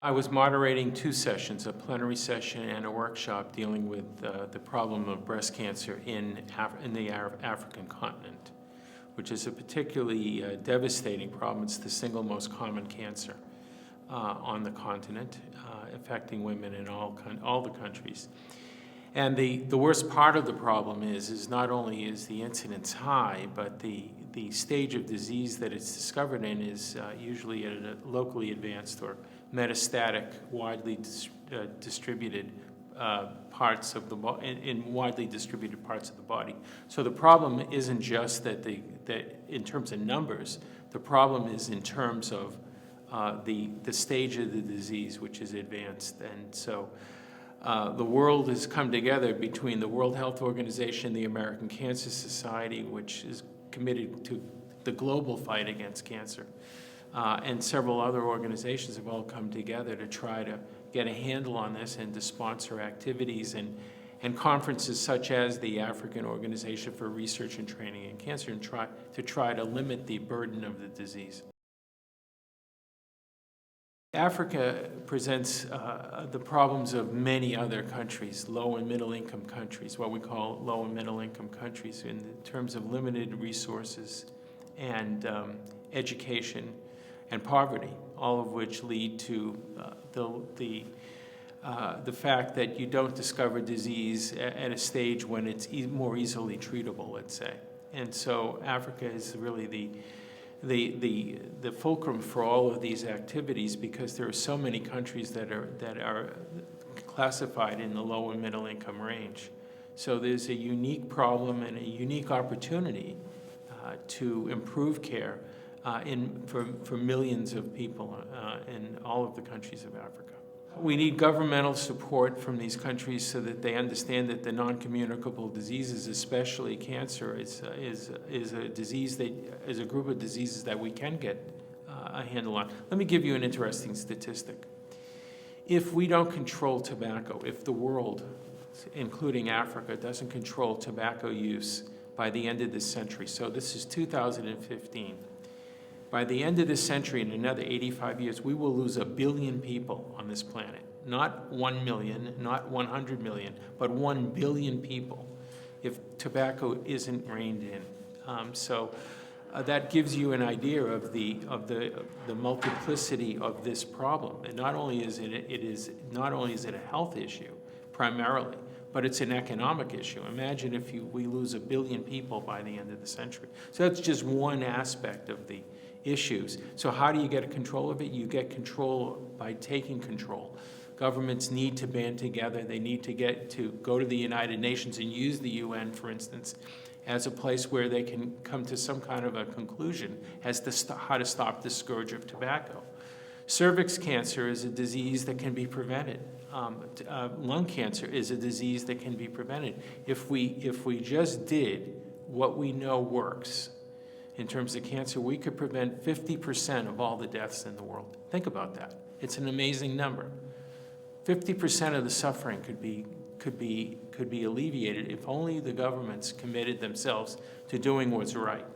I was moderating two sessions, a plenary session and a workshop dealing with the problem of breast cancer in the African continent, which is a particularly devastating problem. It's the single most common cancer on the continent, affecting women in all the countries. And the worst part of the problem is not only is the incidence high, but the stage of disease that it's discovered in is usually at a locally advanced or metastatic, widely distributed parts of the in widely distributed parts of the body. So the problem isn't just that in terms of numbers. The problem is in terms of the stage of the disease, which is advanced. And so the world has come together between the World Health Organization, the American Cancer Society, which is committed to the global fight against cancer, and several other organizations have all come together to try to get a handle on this and to sponsor activities and conferences such as the African Organization for Research and Training in Cancer, and try to limit the burden of the disease. Africa presents the problems of many other countries, low and middle income countries, what we call low and middle income countries, in terms of limited resources and education and poverty, all of which lead to the fact that you don't discover disease at a stage when it's more easily treatable, let's say. And so Africa is really the fulcrum for all of these activities, because there are so many countries that are classified in the low and middle income range. So there's a unique problem and a unique opportunity to improve care for millions of people in all of the countries of Africa. We need governmental support from these countries so that they understand that the non-communicable diseases, especially cancer, is a disease that is a group of diseases that we can get a handle on. Let me give you an interesting statistic. If we don't control tobacco, if the world, including Africa, doesn't control tobacco use by the end of this century, so this is 2015, by the end of this century, in another 85 years, we will lose 1 billion people on this planet. Not 1 million, not 100 million, but 1 billion people if tobacco isn't reined in. That gives you an idea of the multiplicity of this problem. And not only is it a health issue primarily, but it's an economic issue. Imagine if we lose 1 billion people by the end of the century. So that's just one aspect of the issues. So how do you get control of it? You get control by taking control. Governments need to band together. They need to go to the United Nations and use the UN, for instance, as a place where they can come to some kind of a conclusion as to how to stop the scourge of tobacco. Cervix cancer is a disease that can be prevented. Lung cancer is a disease that can be prevented. If we just did what we know works in terms of cancer, we could prevent 50% of all the deaths in the world. Think about that. It's an amazing number. 50% of the suffering could be alleviated if only the governments committed themselves to doing what's right.